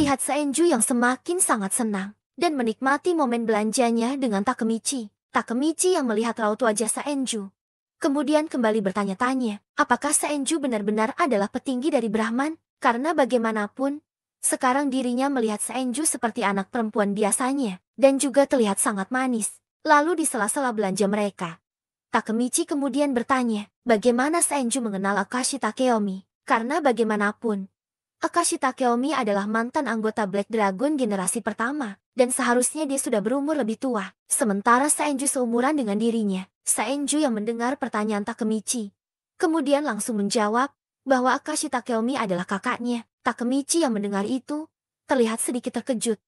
Terlihat Saenju yang semakin sangat senang dan menikmati momen belanjanya dengan Takemichi. Takemichi yang melihat raut wajah Saenju kemudian kembali bertanya-tanya, apakah Saenju benar-benar adalah petinggi dari Brahman? Karena bagaimanapun, sekarang dirinya melihat Saenju seperti anak perempuan biasanya, dan juga terlihat sangat manis. Lalu di sela-sela belanja mereka, Takemichi kemudian bertanya, bagaimana Saenju mengenal Akashi Takeomi? Karena bagaimanapun, Akashi Takeomi adalah mantan anggota Black Dragon generasi pertama, dan seharusnya dia sudah berumur lebih tua. Sementara Saenju seumuran dengan dirinya. Saenju yang mendengar pertanyaan Takemichi kemudian langsung menjawab bahwa Akashi Takeomi adalah kakaknya. Takemichi yang mendengar itu terlihat sedikit terkejut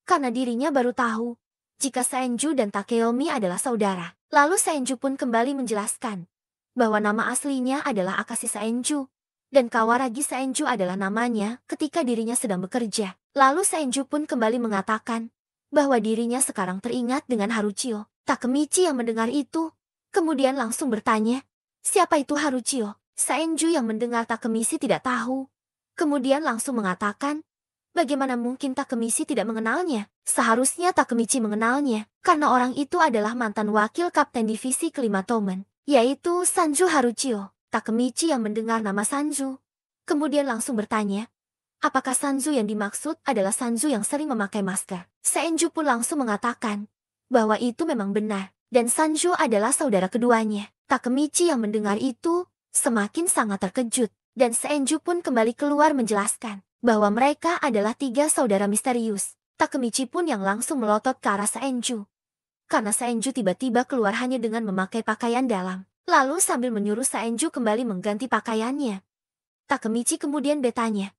karena dirinya baru tahu jika Saenju dan Takeomi adalah saudara. Lalu Saenju pun kembali menjelaskan bahwa nama aslinya adalah Akashi Saenju dan Kawaragi Saenju adalah namanya ketika dirinya sedang bekerja. Lalu Saenju pun kembali mengatakan bahwa dirinya sekarang teringat dengan Haruchio. Takemichi yang mendengar itu kemudian langsung bertanya, siapa itu Haruchio? Saenju yang mendengar Takemichi tidak tahu, kemudian langsung mengatakan, bagaimana mungkin Takemichi tidak mengenalnya? Seharusnya Takemichi mengenalnya, karena orang itu adalah mantan wakil kapten divisi kelima Tomen, yaitu Sanju Haruchio. Takemichi yang mendengar nama Sanju kemudian langsung bertanya, apakah Sanju yang dimaksud adalah Sanju yang sering memakai masker? Saenju pun langsung mengatakan bahwa itu memang benar. Dan Sanju adalah saudara keduanya. Takemichi yang mendengar itu semakin sangat terkejut. Dan Saenju pun kembali keluar menjelaskan bahwa mereka adalah 3 saudara misterius. Takemichi pun yang langsung melotot ke arah Saenju. Karena Saenju tiba-tiba keluar hanya dengan memakai pakaian dalam. Lalu sambil menyuruh Saenju kembali mengganti pakaiannya. Takemichi kemudian bertanya,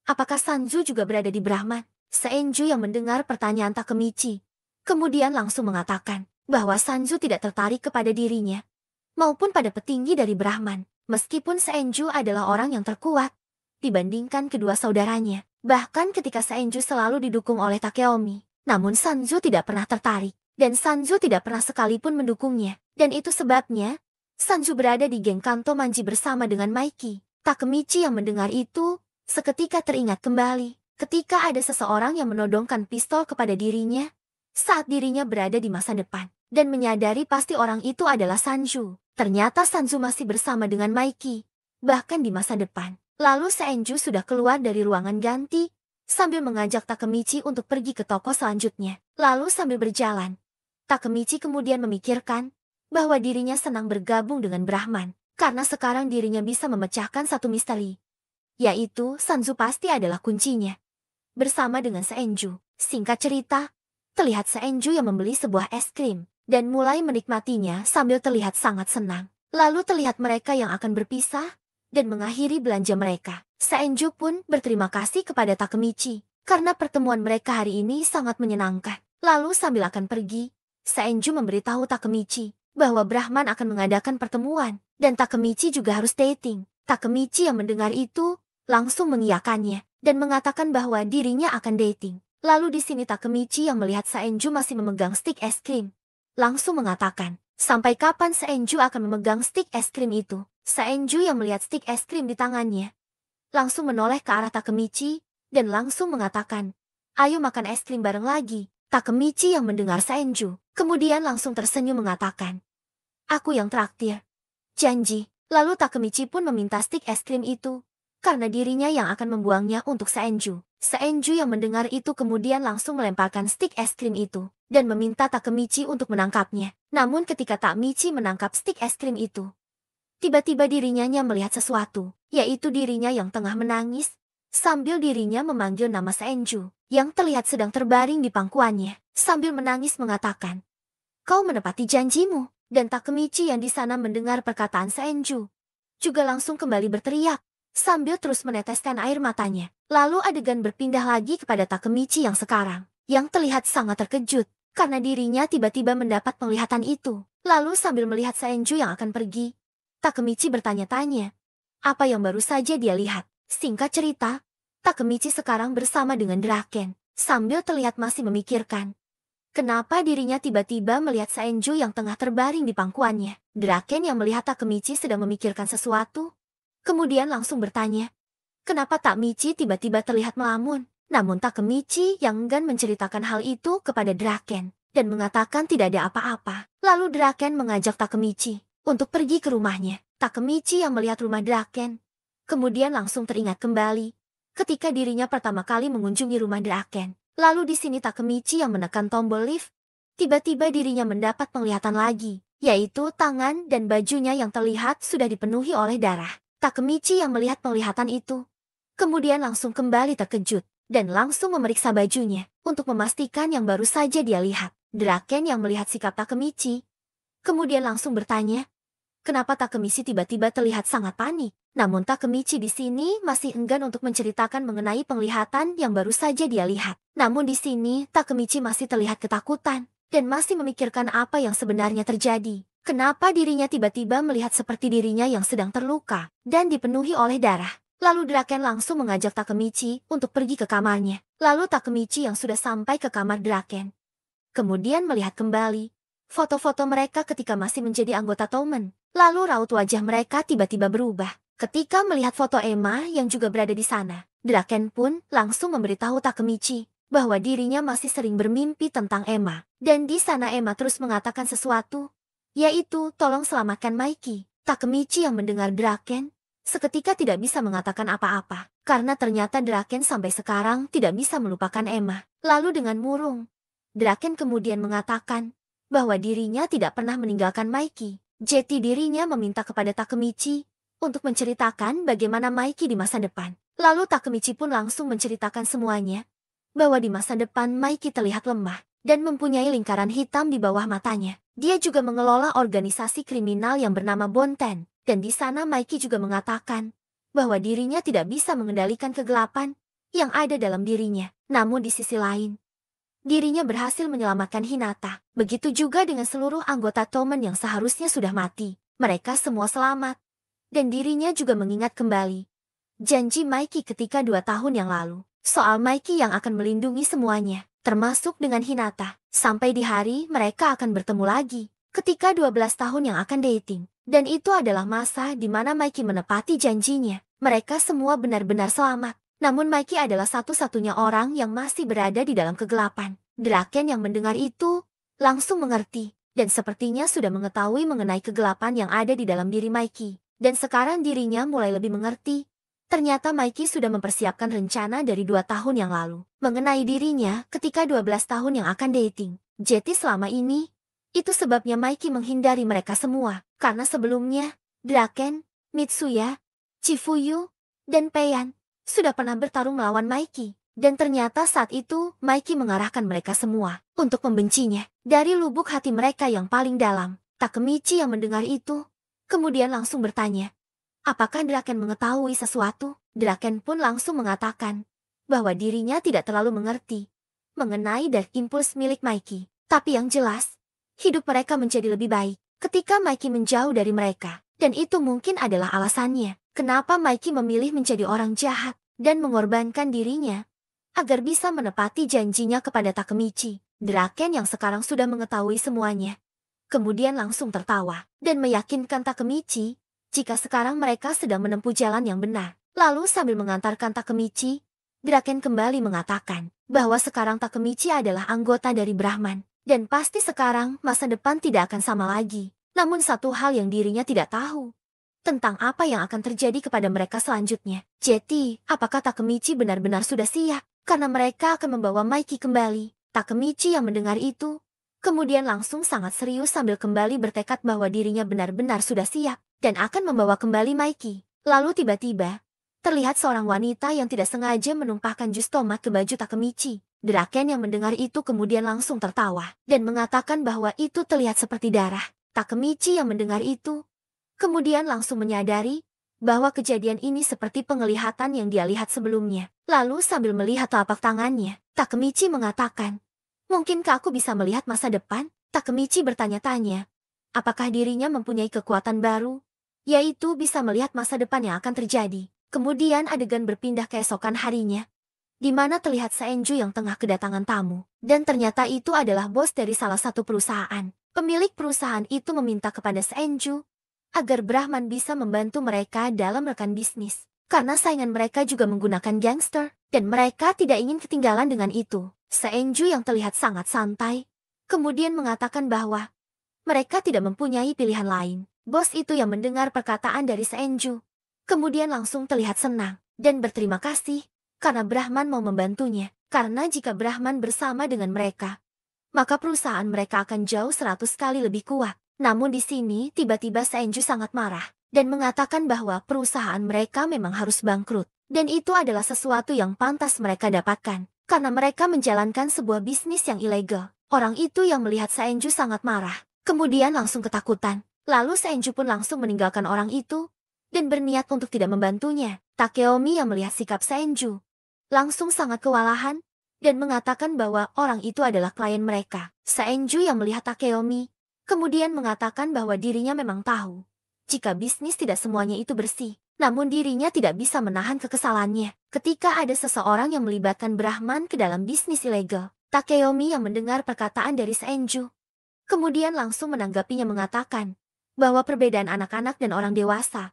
apakah Sanju juga berada di Brahman? Saenju yang mendengar pertanyaan Takemichi kemudian langsung mengatakan bahwa Sanju tidak tertarik kepada dirinya, maupun pada petinggi dari Brahman, meskipun Saenju adalah orang yang terkuat dibandingkan kedua saudaranya. Bahkan ketika Saenju selalu didukung oleh Takeomi, namun Sanju tidak pernah tertarik, dan Sanju tidak pernah sekalipun mendukungnya, dan itu sebabnya Sanju berada di geng Kanto Manji bersama dengan Maiki. Takemichi yang mendengar itu seketika teringat kembali, ketika ada seseorang yang menodongkan pistol kepada dirinya saat dirinya berada di masa depan. Dan menyadari pasti orang itu adalah Sanju. Ternyata Sanju masih bersama dengan Maiki, bahkan di masa depan. Lalu Saenju sudah keluar dari ruangan ganti, sambil mengajak Takemichi untuk pergi ke toko selanjutnya. Lalu sambil berjalan, Takemichi kemudian memikirkan bahwa dirinya senang bergabung dengan Brahman, karena sekarang dirinya bisa memecahkan satu misteri, yaitu Sanju pasti adalah kuncinya. Bersama dengan Saenju, singkat cerita, terlihat Saenju yang membeli sebuah es krim dan mulai menikmatinya sambil terlihat sangat senang. Lalu terlihat mereka yang akan berpisah dan mengakhiri belanja mereka. Saenju pun berterima kasih kepada Takemichi karena pertemuan mereka hari ini sangat menyenangkan. Lalu sambil akan pergi, Saenju memberitahu Takemichi bahwa Brahman akan mengadakan pertemuan dan Takemichi juga harus dating. Takemichi yang mendengar itu langsung mengiyakannya dan mengatakan bahwa dirinya akan dating. Lalu di sini Takemichi yang melihat Saenju masih memegang stik es krim langsung mengatakan, sampai kapan Saenju akan memegang stik es krim itu? Saenju yang melihat stik es krim di tangannya langsung menoleh ke arah Takemichi dan langsung mengatakan, ayo makan es krim bareng lagi. Takemichi yang mendengar Saenju kemudian langsung tersenyum mengatakan, aku yang traktir. Janji. Lalu Takemichi pun meminta stik es krim itu karena dirinya yang akan membuangnya untuk Saenju. Saenju yang mendengar itu kemudian langsung melemparkan stik es krim itu dan meminta Takemichi untuk menangkapnya. Namun ketika Takemichi menangkap stik es krim itu, tiba-tiba dirinya melihat sesuatu, yaitu dirinya yang tengah menangis, sambil dirinya memanggil nama Saenju, yang terlihat sedang terbaring di pangkuannya, sambil menangis mengatakan, kau menepati janjimu. Dan Takemichi yang di sana mendengar perkataan Saenju juga langsung kembali berteriak, sambil terus meneteskan air matanya. Lalu adegan berpindah lagi kepada Takemichi yang sekarang, yang terlihat sangat terkejut, karena dirinya tiba-tiba mendapat penglihatan itu. Lalu sambil melihat Saenju yang akan pergi, Takemichi bertanya-tanya, apa yang baru saja dia lihat? Singkat cerita, Takemichi sekarang bersama dengan Draken, sambil terlihat masih memikirkan, kenapa dirinya tiba-tiba melihat Saenju yang tengah terbaring di pangkuannya. Draken yang melihat Takemichi sedang memikirkan sesuatu, kemudian langsung bertanya, kenapa Takemichi tiba-tiba terlihat melamun? Namun Takemichi yang enggan menceritakan hal itu kepada Draken dan mengatakan tidak ada apa-apa. Lalu Draken mengajak Takemichi untuk pergi ke rumahnya. Takemichi yang melihat rumah Draken kemudian langsung teringat kembali ketika dirinya pertama kali mengunjungi rumah Draken. Lalu di sini Takemichi yang menekan tombol lift. Tiba-tiba dirinya mendapat penglihatan lagi, yaitu tangan dan bajunya yang terlihat sudah dipenuhi oleh darah. Takemichi yang melihat penglihatan itu kemudian langsung kembali terkejut dan langsung memeriksa bajunya untuk memastikan yang baru saja dia lihat. Draken yang melihat sikap Takemichi kemudian langsung bertanya, kenapa Takemichi tiba-tiba terlihat sangat panik? Namun Takemichi di sini masih enggan untuk menceritakan mengenai penglihatan yang baru saja dia lihat. Namun di sini Takemichi masih terlihat ketakutan dan masih memikirkan apa yang sebenarnya terjadi. Kenapa dirinya tiba-tiba melihat seperti dirinya yang sedang terluka dan dipenuhi oleh darah? Lalu Draken langsung mengajak Takemichi untuk pergi ke kamarnya. Lalu Takemichi yang sudah sampai ke kamar Draken kemudian melihat kembali foto-foto mereka ketika masih menjadi anggota Toumen. Lalu raut wajah mereka tiba-tiba berubah ketika melihat foto Emma yang juga berada di sana. Draken pun langsung memberitahu Takemichi bahwa dirinya masih sering bermimpi tentang Emma. Dan di sana Emma terus mengatakan sesuatu, yaitu tolong selamatkan Maiki. Takemichi yang mendengar Draken seketika tidak bisa mengatakan apa-apa, karena ternyata Draken sampai sekarang tidak bisa melupakan Emma. Lalu dengan murung, Draken kemudian mengatakan bahwa dirinya tidak pernah meninggalkan Maiki. Jadi dirinya meminta kepada Takemichi untuk menceritakan bagaimana Maiki di masa depan. Lalu Takemichi pun langsung menceritakan semuanya, bahwa di masa depan Maiki terlihat lemah dan mempunyai lingkaran hitam di bawah matanya. Dia juga mengelola organisasi kriminal yang bernama Bonten. Dan di sana Maiki juga mengatakan bahwa dirinya tidak bisa mengendalikan kegelapan yang ada dalam dirinya. Namun di sisi lain, dirinya berhasil menyelamatkan Hinata. Begitu juga dengan seluruh anggota Toumen yang seharusnya sudah mati. Mereka semua selamat. Dan dirinya juga mengingat kembali janji Maiki ketika 2 tahun yang lalu. Soal Maiki yang akan melindungi semuanya, termasuk dengan Hinata. Sampai di hari mereka akan bertemu lagi. Ketika 12 tahun yang akan dating. Dan itu adalah masa di mana Maiki menepati janjinya. Mereka semua benar-benar selamat. Namun Maiki adalah satu-satunya orang yang masih berada di dalam kegelapan. Draken yang mendengar itu langsung mengerti. Dan sepertinya sudah mengetahui mengenai kegelapan yang ada di dalam diri Maiki. Dan sekarang dirinya mulai lebih mengerti. Ternyata Maiki sudah mempersiapkan rencana dari 2 tahun yang lalu. Mengenai dirinya ketika 12 tahun yang akan dating. Jadi selama ini, itu sebabnya Maiki menghindari mereka semua. Karena sebelumnya, Draken, Mitsuya, Chifuyu, dan Peian sudah pernah bertarung melawan Maiki. Dan ternyata saat itu, Maiki mengarahkan mereka semua untuk membencinya. Dari lubuk hati mereka yang paling dalam, Takemichi yang mendengar itu, kemudian langsung bertanya, apakah Draken mengetahui sesuatu? Draken pun langsung mengatakan bahwa dirinya tidak terlalu mengerti mengenai Dark Impulse milik Maiki. Tapi yang jelas, hidup mereka menjadi lebih baik ketika Maiki menjauh dari mereka. Dan itu mungkin adalah alasannya kenapa Maiki memilih menjadi orang jahat dan mengorbankan dirinya agar bisa menepati janjinya kepada Takemichi. Draken yang sekarang sudah mengetahui semuanya kemudian langsung tertawa dan meyakinkan Takemichi jika sekarang mereka sedang menempuh jalan yang benar. Lalu sambil mengantarkan Takemichi, Draken kembali mengatakan bahwa sekarang Takemichi adalah anggota dari Brahman. Dan pasti sekarang masa depan tidak akan sama lagi. Namun satu hal yang dirinya tidak tahu tentang apa yang akan terjadi kepada mereka selanjutnya. Jadi, apakah Takemichi benar-benar sudah siap? Karena mereka akan membawa Maiki kembali. Takemichi yang mendengar itu, kemudian langsung sangat serius sambil kembali bertekad bahwa dirinya benar-benar sudah siap dan akan membawa kembali Maiki. Lalu tiba-tiba, terlihat seorang wanita yang tidak sengaja menumpahkan jus tomat ke baju Takemichi. Draken yang mendengar itu kemudian langsung tertawa dan mengatakan bahwa itu terlihat seperti darah. Takemichi yang mendengar itu kemudian langsung menyadari bahwa kejadian ini seperti penglihatan yang dia lihat sebelumnya. Lalu sambil melihat telapak tangannya, Takemichi mengatakan, mungkinkah aku bisa melihat masa depan? Takemichi bertanya-tanya, apakah dirinya mempunyai kekuatan baru, yaitu bisa melihat masa depan yang akan terjadi. Kemudian adegan berpindah keesokan harinya, di mana terlihat Saenju yang tengah kedatangan tamu. Dan ternyata itu adalah bos dari salah satu perusahaan. Pemilik perusahaan itu meminta kepada Saenju agar Brahman bisa membantu mereka dalam rekan bisnis. karena saingan mereka juga menggunakan gangster, dan mereka tidak ingin ketinggalan dengan itu. Seenju yang terlihat sangat santai, kemudian mengatakan bahwa mereka tidak mempunyai pilihan lain. Bos itu yang mendengar perkataan dari Seenju, kemudian langsung terlihat senang dan berterima kasih karena Brahman mau membantunya. Karena jika Brahman bersama dengan mereka, maka perusahaan mereka akan jauh 100 kali lebih kuat. Namun di sini tiba-tiba Seenju sangat marah dan mengatakan bahwa perusahaan mereka memang harus bangkrut. Dan itu adalah sesuatu yang pantas mereka dapatkan karena mereka menjalankan sebuah bisnis yang ilegal. Orang itu yang melihat Seenju sangat marah, kemudian langsung ketakutan. Lalu Seenju pun langsung meninggalkan orang itu dan berniat untuk tidak membantunya. Takeomi yang melihat sikap Seenju langsung sangat kewalahan dan mengatakan bahwa orang itu adalah klien mereka. Seenju yang melihat Takeomi kemudian mengatakan bahwa dirinya memang tahu jika bisnis tidak semuanya itu bersih. Namun dirinya tidak bisa menahan kekesalannya ketika ada seseorang yang melibatkan Brahman ke dalam bisnis ilegal. Takeomi yang mendengar perkataan dari Seenju kemudian langsung menanggapinya mengatakan bahwa perbedaan anak-anak dan orang dewasa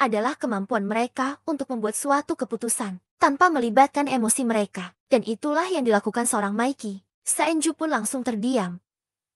adalah kemampuan mereka untuk membuat suatu keputusan tanpa melibatkan emosi mereka. Dan itulah yang dilakukan seorang Maiki. Seenju pun langsung terdiam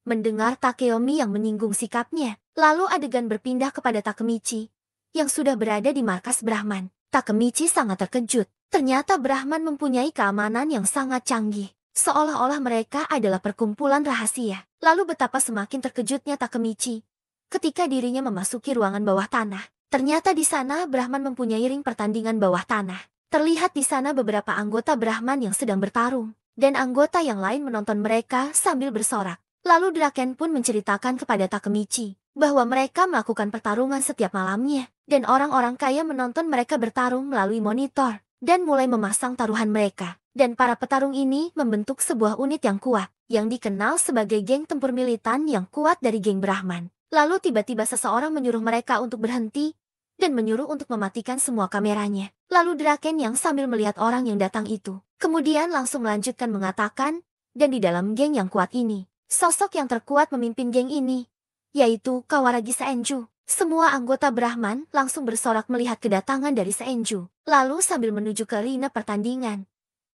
mendengar Takeomi yang menyinggung sikapnya. Lalu adegan berpindah kepada Takemichi yang sudah berada di markas Brahman. Takemichi sangat terkejut. Ternyata Brahman mempunyai keamanan yang sangat canggih, seolah-olah mereka adalah perkumpulan rahasia. Lalu betapa semakin terkejutnya Takemichi ketika dirinya memasuki ruangan bawah tanah. Ternyata di sana Brahman mempunyai ring pertandingan bawah tanah. Terlihat di sana beberapa anggota Brahman yang sedang bertarung, dan anggota yang lain menonton mereka sambil bersorak. Lalu Draken pun menceritakan kepada Takemichi bahwa mereka melakukan pertarungan setiap malamnya, dan orang-orang kaya menonton mereka bertarung melalui monitor, dan mulai memasang taruhan mereka. Dan para petarung ini membentuk sebuah unit yang kuat, yang dikenal sebagai geng tempur militan yang kuat dari geng Brahman. Lalu tiba-tiba seseorang menyuruh mereka untuk berhenti, dan menyuruh untuk mematikan semua kameranya. Lalu Draken yang sambil melihat orang yang datang itu, kemudian langsung melanjutkan mengatakan, dan di dalam geng yang kuat ini, sosok yang terkuat memimpin geng ini, yaitu Kawaragi Seenju. Semua anggota Brahman langsung bersorak melihat kedatangan dari Seenju. Lalu sambil menuju ke arena pertandingan,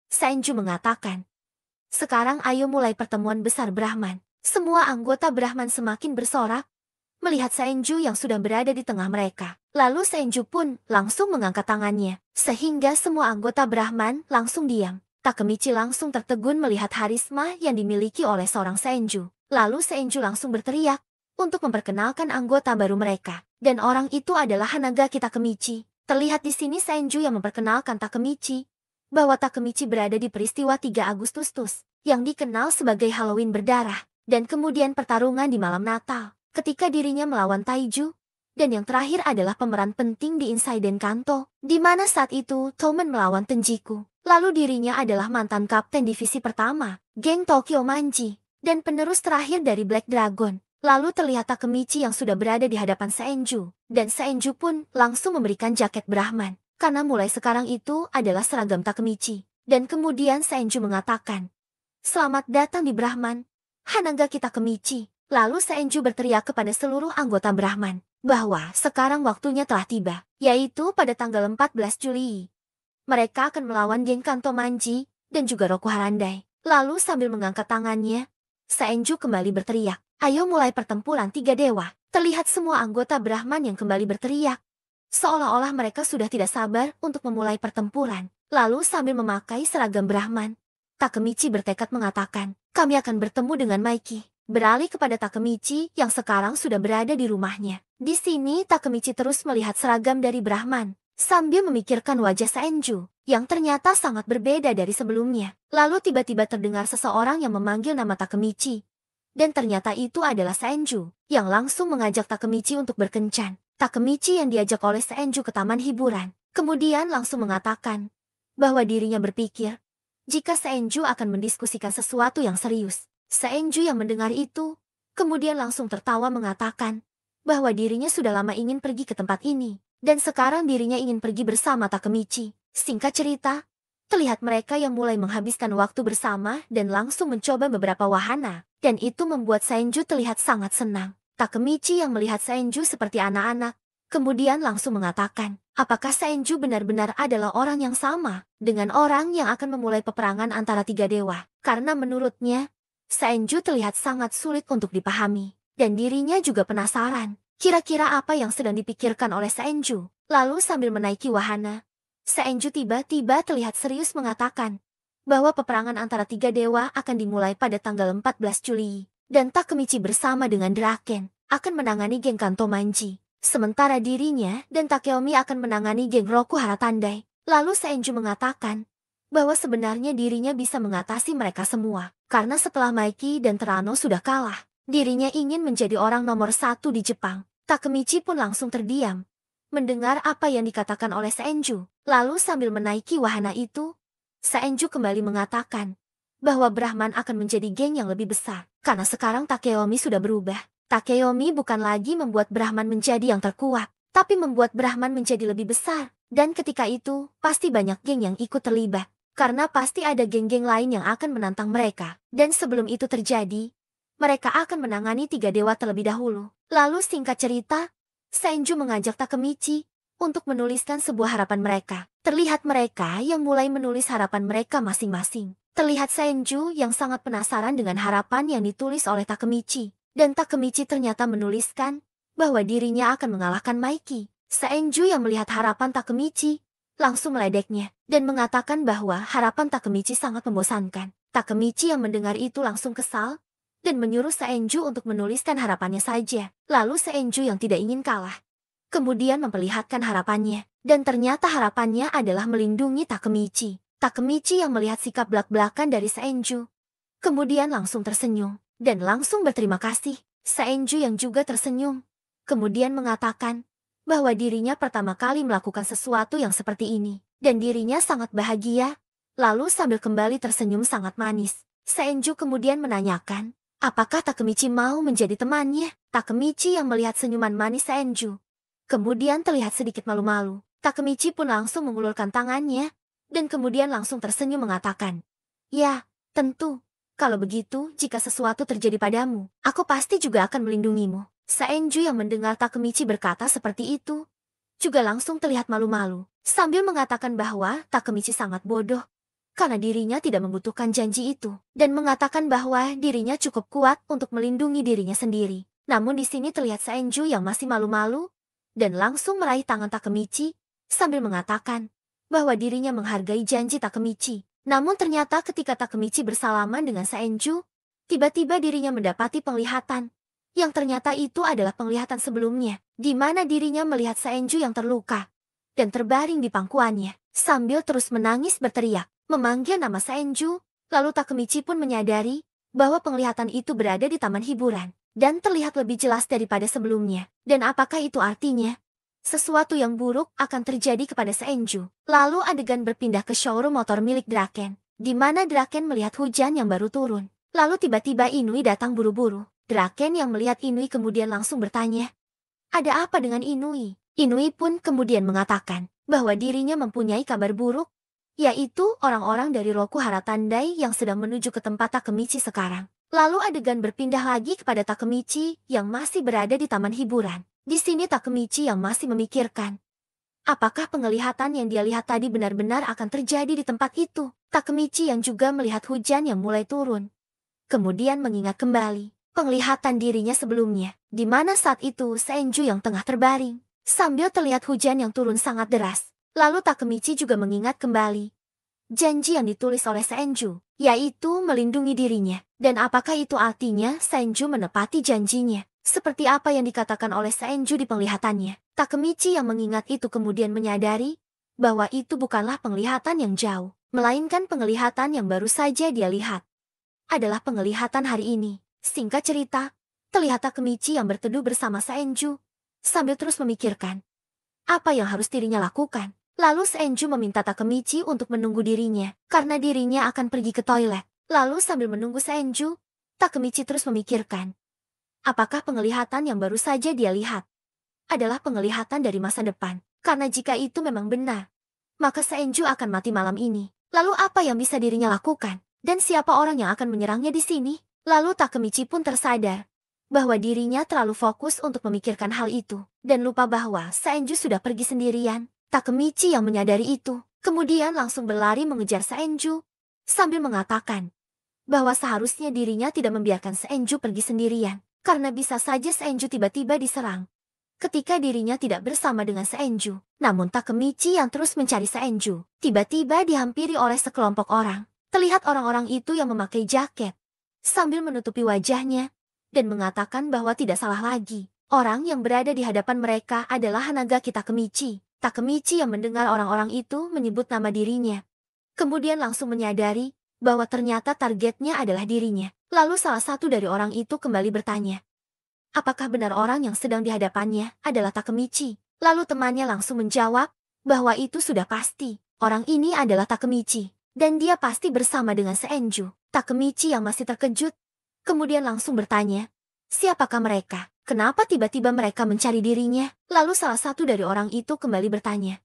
Seenju mengatakan, sekarang ayo mulai pertemuan besar Brahman. Semua anggota Brahman semakin bersorak melihat Seenju yang sudah berada di tengah mereka. Lalu Seenju pun langsung mengangkat tangannya, sehingga semua anggota Brahman langsung diam. Takemichi langsung tertegun melihat harisma yang dimiliki oleh seorang Seenju. Lalu Seenju langsung berteriak untuk memperkenalkan anggota baru mereka. Dan orang itu adalah Hanagaki Takemichi. Terlihat di sini Seenju yang memperkenalkan Takemichi bahwa Takemichi berada di peristiwa 3 Agustus yang dikenal sebagai Halloween berdarah, dan kemudian pertarungan di malam Natal ketika dirinya melawan Taiju, dan yang terakhir adalah pemeran penting di Insaiden Kanto, di mana saat itu Tomen melawan Tenjiku. Lalu dirinya adalah mantan kapten divisi pertama, geng Tokyo Manji, dan penerus terakhir dari Black Dragon. Lalu terlihat Takemichi yang sudah berada di hadapan Seenju, dan Seenju pun langsung memberikan jaket Brahman, karena mulai sekarang itu adalah seragam Takemichi. Dan kemudian Seenju mengatakan, selamat datang di Brahman, Hanagaki Takemichi. Lalu Seenju berteriak kepada seluruh anggota Brahman bahwa sekarang waktunya telah tiba, yaitu pada tanggal 14 Juli. Mereka akan melawan geng Kanto Manji dan juga Roku Harandai. Lalu sambil mengangkat tangannya, Seenju kembali berteriak, ayo mulai pertempuran 3 dewa. Terlihat semua anggota Brahman yang kembali berteriak, seolah-olah mereka sudah tidak sabar untuk memulai pertempuran. Lalu sambil memakai seragam Brahman, Takemichi bertekad mengatakan, kami akan bertemu dengan Maiki. Beralih kepada Takemichi yang sekarang sudah berada di rumahnya. Di sini Takemichi terus melihat seragam dari Brahman, sambil memikirkan wajah Seenju, yang ternyata sangat berbeda dari sebelumnya. Lalu tiba-tiba terdengar seseorang yang memanggil nama Takemichi. Dan ternyata itu adalah Seenju, yang langsung mengajak Takemichi untuk berkencan. Takemichi yang diajak oleh Seenju ke taman hiburan, kemudian langsung mengatakan bahwa dirinya berpikir jika Seenju akan mendiskusikan sesuatu yang serius. Seenju yang mendengar itu, kemudian langsung tertawa mengatakan bahwa dirinya sudah lama ingin pergi ke tempat ini, dan sekarang dirinya ingin pergi bersama Takemichi. Singkat cerita, terlihat mereka yang mulai menghabiskan waktu bersama dan langsung mencoba beberapa wahana, dan itu membuat Seenju terlihat sangat senang. Takemichi yang melihat Seenju seperti anak-anak, kemudian langsung mengatakan, Apakah Senju benar-benar adalah orang yang sama dengan orang yang akan memulai peperangan antara tiga dewa? Karena menurutnya, Senju terlihat sangat sulit untuk dipahami. Dan dirinya juga penasaran, kira-kira apa yang sedang dipikirkan oleh Senju. Lalu sambil menaiki wahana, Senju tiba-tiba terlihat serius mengatakan bahwa peperangan antara tiga dewa akan dimulai pada tanggal 14 Juli. Dan Takemichi bersama dengan Draken akan menangani geng Kanto Manji. Sementara dirinya dan Takeomi akan menangani geng Roku Hara Tandai. Lalu Senju mengatakan bahwa sebenarnya dirinya bisa mengatasi mereka semua. Karena setelah Maiki dan Terano sudah kalah, dirinya ingin menjadi orang nomor 1 di Jepang. Takemichi pun langsung terdiam mendengar apa yang dikatakan oleh Senju. Lalu sambil menaiki wahana itu, Senju kembali mengatakan bahwa Brahman akan menjadi geng yang lebih besar. Karena sekarang Takeomi sudah berubah. Takeomi bukan lagi membuat Brahman menjadi yang terkuat, tapi membuat Brahman menjadi lebih besar. Dan ketika itu, pasti banyak geng yang ikut terlibat. Karena pasti ada geng-geng lain yang akan menantang mereka. Dan sebelum itu terjadi, mereka akan menangani tiga dewa terlebih dahulu. Lalu singkat cerita, Senju mengajak Takemichi untuk menuliskan sebuah harapan mereka. Terlihat mereka yang mulai menulis harapan mereka masing-masing. Terlihat Senju yang sangat penasaran dengan harapan yang ditulis oleh Takemichi. Dan Takemichi ternyata menuliskan bahwa dirinya akan mengalahkan Maiki. Senju yang melihat harapan Takemichi langsung meledeknya dan mengatakan bahwa harapan Takemichi sangat membosankan. Takemichi yang mendengar itu langsung kesal dan menyuruh Senju untuk menuliskan harapannya saja. Lalu Senju yang tidak ingin kalah kemudian memperlihatkan harapannya. Dan ternyata harapannya adalah melindungi Takemichi. Takemichi yang melihat sikap belak-belakan dari Senju kemudian langsung tersenyum dan langsung berterima kasih. Senju yang juga tersenyum kemudian mengatakan bahwa dirinya pertama kali melakukan sesuatu yang seperti ini. Dan dirinya sangat bahagia. Lalu sambil kembali tersenyum sangat manis, Senju kemudian menanyakan, apakah Takemichi mau menjadi temannya? Takemichi yang melihat senyuman manis Senju kemudian terlihat sedikit malu-malu. Takemichi pun langsung mengulurkan tangannya dan kemudian langsung tersenyum mengatakan, ya, tentu. Kalau begitu, jika sesuatu terjadi padamu, aku pasti juga akan melindungimu. Senju yang mendengar Takemichi berkata seperti itu, juga langsung terlihat malu-malu, sambil mengatakan bahwa Takemichi sangat bodoh, karena dirinya tidak membutuhkan janji itu, dan mengatakan bahwa dirinya cukup kuat untuk melindungi dirinya sendiri. Namun di sini terlihat Senju yang masih malu-malu, dan langsung meraih tangan Takemichi, sambil mengatakan bahwa dirinya menghargai janji Takemichi. Namun ternyata ketika Takemichi bersalaman dengan Senju, tiba-tiba dirinya mendapati penglihatan. Yang ternyata itu adalah penglihatan sebelumnya, di mana dirinya melihat Senju yang terluka dan terbaring di pangkuannya, sambil terus menangis berteriak, memanggil nama Senju. Lalu Takemichi pun menyadari bahwa penglihatan itu berada di taman hiburan, dan terlihat lebih jelas daripada sebelumnya. Dan apakah itu artinya sesuatu yang buruk akan terjadi kepada Senju? Lalu adegan berpindah ke showroom motor milik Draken, di mana Draken melihat hujan yang baru turun. Lalu tiba-tiba Inui datang buru-buru. Draken yang melihat Inui kemudian langsung bertanya, ada apa dengan Inui? Inui pun kemudian mengatakan bahwa dirinya mempunyai kabar buruk, yaitu orang-orang dari Roku Hara Tandai yang sedang menuju ke tempat Takemichi sekarang. Lalu adegan berpindah lagi kepada Takemichi yang masih berada di taman hiburan. Di sini Takemichi yang masih memikirkan, apakah penglihatan yang dia lihat tadi benar-benar akan terjadi di tempat itu? Takemichi yang juga melihat hujan yang mulai turun, kemudian mengingat kembali penglihatan dirinya sebelumnya, di mana saat itu Senju yang tengah terbaring, sambil terlihat hujan yang turun sangat deras. Lalu Takemichi juga mengingat kembali janji yang ditulis oleh Senju, yaitu melindungi dirinya. Dan apakah itu artinya Senju menepati janjinya? Seperti apa yang dikatakan oleh Senju di penglihatannya? Takemichi yang mengingat itu kemudian menyadari bahwa itu bukanlah penglihatan yang jauh, melainkan penglihatan yang baru saja dia lihat. Adalah penglihatan hari ini. Singkat cerita, terlihat Takemichi yang berteduh bersama Senju, sambil terus memikirkan apa yang harus dirinya lakukan. Lalu Senju meminta Takemichi untuk menunggu dirinya, karena dirinya akan pergi ke toilet. Lalu sambil menunggu Senju, Takemichi terus memikirkan, apakah penglihatan yang baru saja dia lihat adalah penglihatan dari masa depan? Karena jika itu memang benar, maka Senju akan mati malam ini. Lalu apa yang bisa dirinya lakukan? Dan siapa orang yang akan menyerangnya di sini? Lalu Takemichi pun tersadar bahwa dirinya terlalu fokus untuk memikirkan hal itu, dan lupa bahwa Senju sudah pergi sendirian. Takemichi yang menyadari itu, kemudian langsung berlari mengejar Saenju, sambil mengatakan bahwa seharusnya dirinya tidak membiarkan Saenju pergi sendirian, karena bisa saja Saenju tiba-tiba diserang ketika dirinya tidak bersama dengan Saenju. Namun Takemichi yang terus mencari Saenju, tiba-tiba dihampiri oleh sekelompok orang. Terlihat orang-orang itu yang memakai jaket, sambil menutupi wajahnya, dan mengatakan bahwa tidak salah lagi. Orang yang berada di hadapan mereka adalah Hanagaki Takemichi. Takemichi yang mendengar orang-orang itu menyebut nama dirinya, kemudian langsung menyadari bahwa ternyata targetnya adalah dirinya. Lalu salah satu dari orang itu kembali bertanya, apakah benar orang yang sedang di hadapannya adalah Takemichi? Lalu temannya langsung menjawab bahwa itu sudah pasti. Orang ini adalah Takemichi, dan dia pasti bersama dengan Saenju. Takemichi yang masih terkejut, kemudian langsung bertanya, siapakah mereka? Kenapa tiba-tiba mereka mencari dirinya? Lalu salah satu dari orang itu kembali bertanya,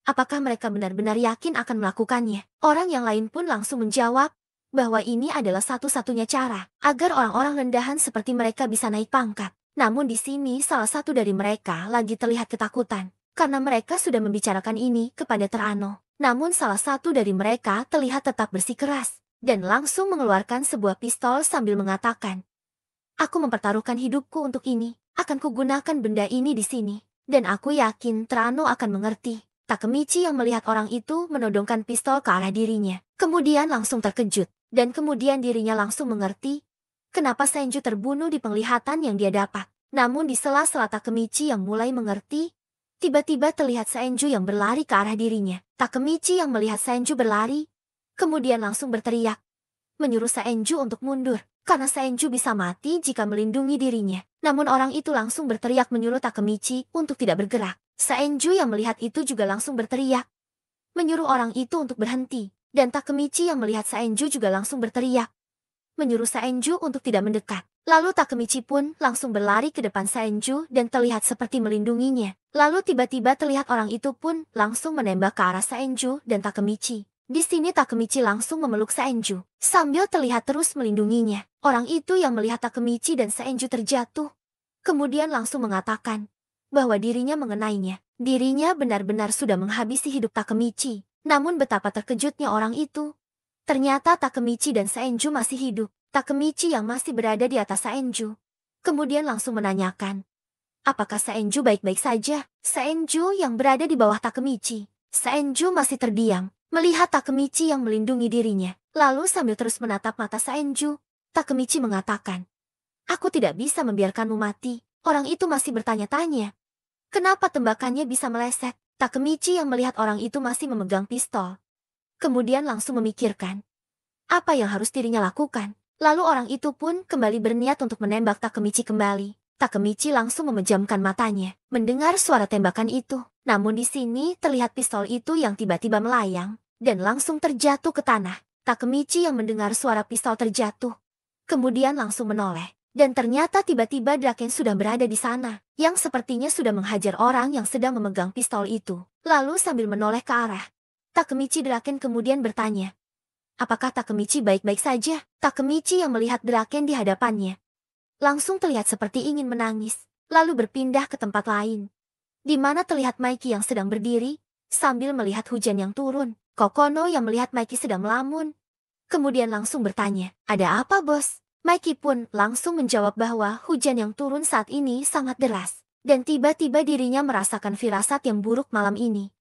apakah mereka benar-benar yakin akan melakukannya? Orang yang lain pun langsung menjawab bahwa ini adalah satu-satunya cara agar orang-orang rendahan seperti mereka bisa naik pangkat. Namun di sini salah satu dari mereka lagi terlihat ketakutan, karena mereka sudah membicarakan ini kepada Terano. Namun salah satu dari mereka terlihat tetap bersikeras, dan langsung mengeluarkan sebuah pistol sambil mengatakan, aku mempertaruhkan hidupku untuk ini, akan kugunakan benda ini di sini, dan aku yakin Terano akan mengerti. Takemichi yang melihat orang itu menodongkan pistol ke arah dirinya, kemudian langsung terkejut, dan kemudian dirinya langsung mengerti kenapa Senju terbunuh di penglihatan yang dia dapat. Namun di sela-sela Takemichi yang mulai mengerti, tiba-tiba terlihat Senju yang berlari ke arah dirinya. Takemichi yang melihat Senju berlari, kemudian langsung berteriak, menyuruh Senju untuk mundur, karena Senju bisa mati jika melindungi dirinya. Namun orang itu langsung berteriak menyuruh Takemichi untuk tidak bergerak. Senju yang melihat itu juga langsung berteriak, menyuruh orang itu untuk berhenti. Dan Takemichi yang melihat Senju juga langsung berteriak, menyuruh Senju untuk tidak mendekat. Lalu Takemichi pun langsung berlari ke depan Senju dan terlihat seperti melindunginya. Lalu tiba-tiba terlihat orang itu pun langsung menembak ke arah Senju dan Takemichi. Di sini Takemichi langsung memeluk Senju, sambil terlihat terus melindunginya. Orang itu yang melihat Takemichi dan Senju terjatuh, kemudian langsung mengatakan bahwa dirinya mengenainya. Dirinya benar-benar sudah menghabisi hidup Takemichi. Namun betapa terkejutnya orang itu. Ternyata Takemichi dan Senju masih hidup. Takemichi yang masih berada di atas Senju, kemudian langsung menanyakan, apakah Senju baik-baik saja? Senju yang berada di bawah Takemichi. Senju masih terdiam, melihat Takemichi yang melindungi dirinya. Lalu sambil terus menatap mata Senju, Takemichi mengatakan, aku tidak bisa membiarkanmu mati. Orang itu masih bertanya-tanya, kenapa tembakannya bisa meleset? Takemichi yang melihat orang itu masih memegang pistol, kemudian langsung memikirkan apa yang harus dirinya lakukan. Lalu orang itu pun kembali berniat untuk menembak Takemichi kembali. Takemichi langsung memejamkan matanya, mendengar suara tembakan itu. Namun di sini terlihat pistol itu yang tiba-tiba melayang, dan langsung terjatuh ke tanah. Takemichi yang mendengar suara pistol terjatuh, kemudian langsung menoleh. Dan ternyata tiba-tiba Draken sudah berada di sana, yang sepertinya sudah menghajar orang yang sedang memegang pistol itu. Lalu sambil menoleh ke arah Takemichi, Draken kemudian bertanya, apakah Takemichi baik-baik saja? Takemichi yang melihat Draken di hadapannya langsung terlihat seperti ingin menangis, lalu berpindah ke tempat lain, di mana terlihat Maiki yang sedang berdiri, sambil melihat hujan yang turun. Kokono yang melihat Maiki sedang melamun, kemudian langsung bertanya, ada apa bos? Maiki pun langsung menjawab bahwa hujan yang turun saat ini sangat deras, dan tiba-tiba dirinya merasakan firasat yang buruk malam ini.